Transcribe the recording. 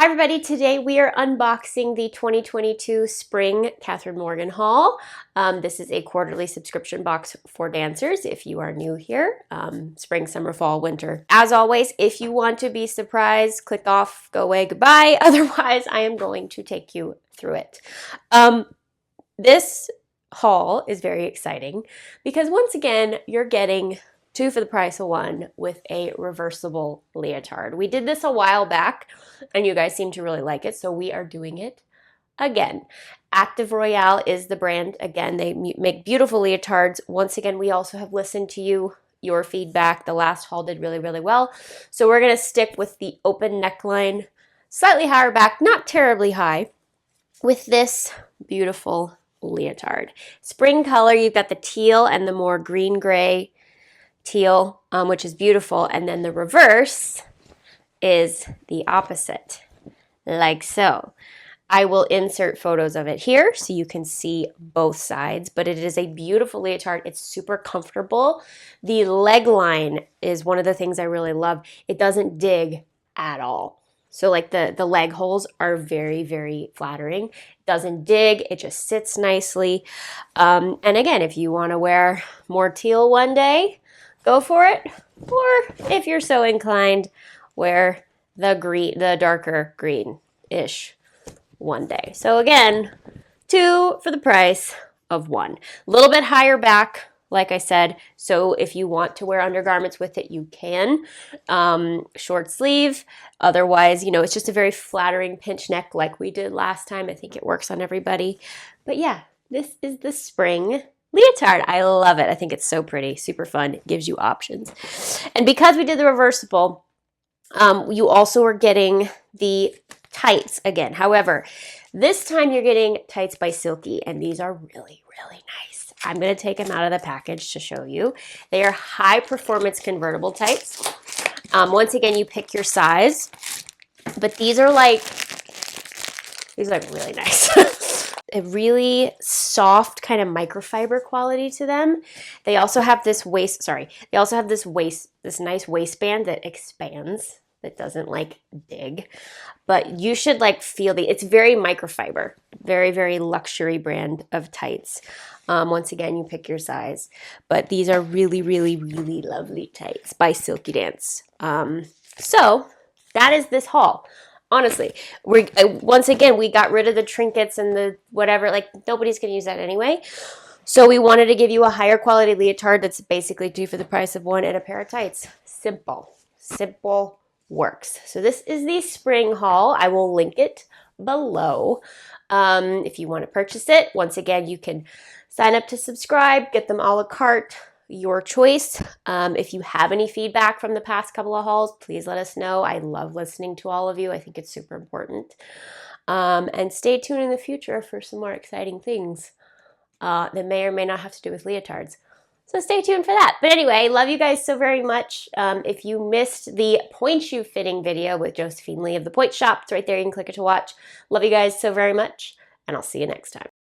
Hi everybody, today we are unboxing the 2022 Spring Kathryn Morgan Haul. This is a quarterly subscription box for dancers if you are new here. Spring, summer, fall, winter. As always, if you want to be surprised, click off, go away, goodbye. Otherwise, I am going to take you through it. This haul is very exciting because once again, you're getting two for the price of one with a reversible leotard. We did this a while back and you guys seem to really like it, so we are doing it again. Active Royale is the brand. Again, they make beautiful leotards. Once again, we also have listened to your feedback. The last haul did really, really well. So we're gonna stick with the open neckline, slightly higher back, not terribly high, with this beautiful leotard. Spring color, you've got the teal and the more green-gray teal, which is beautiful, and then the reverse is the opposite, like so. I will insert photos of it here so you can see both sides, but it is a beautiful leotard. It's super comfortable. The leg line is one of the things I really love. It doesn't dig at all. So like the leg holes are very, very flattering. It doesn't dig, it just sits nicely. And again, if you want to wear more teal one day, go for it. Or if you're so inclined, wear the darker green-ish one day. So again, two for the price of one. A little bit higher back, like I said, so if you want to wear undergarments with it, you can. Short sleeve. Otherwise, you know, it's just a very flattering pinch neck like we did last time. I think it works on everybody. But yeah, this is the spring leotard. I love it. I think it's so pretty, super fun. It gives you options. And because we did the reversible, you also are getting the tights again. However, this time you're getting tights by Silky, and these are really, really nice. I'm going to take them out of the package to show you. They are high performance convertible tights. Once again, you pick your size, but these are like really nice. A really soft kind of microfiber quality to them. They also have this this nice waistband that expands, that doesn't like dig, but you should like feel it's very microfiber, very, very luxury brand of tights. Once again, you pick your size, but these are really, really, really lovely tights by Silky Dance. So that is this haul. Honestly, once again, we got rid of the trinkets and the whatever, like nobody's going to use that anyway. So we wanted to give you a higher quality leotard that's basically two for the price of one and a pair of tights. Simple works. So this is the spring haul. I will link it below if you want to purchase it. Once again, you can sign up to subscribe, get them a la carte. Your choice. If you have any feedback from the past couple of hauls, please let us know. I love listening to all of you. I think it's super important. And stay tuned in the future for some more exciting things that may or may not have to do with leotards. So stay tuned for that. But anyway, love you guys so very much. If you missed the point shoe fitting video with Josephine Lee of the Point Shop, it's right there. You can click it to watch. Love you guys so very much, and I'll see you next time.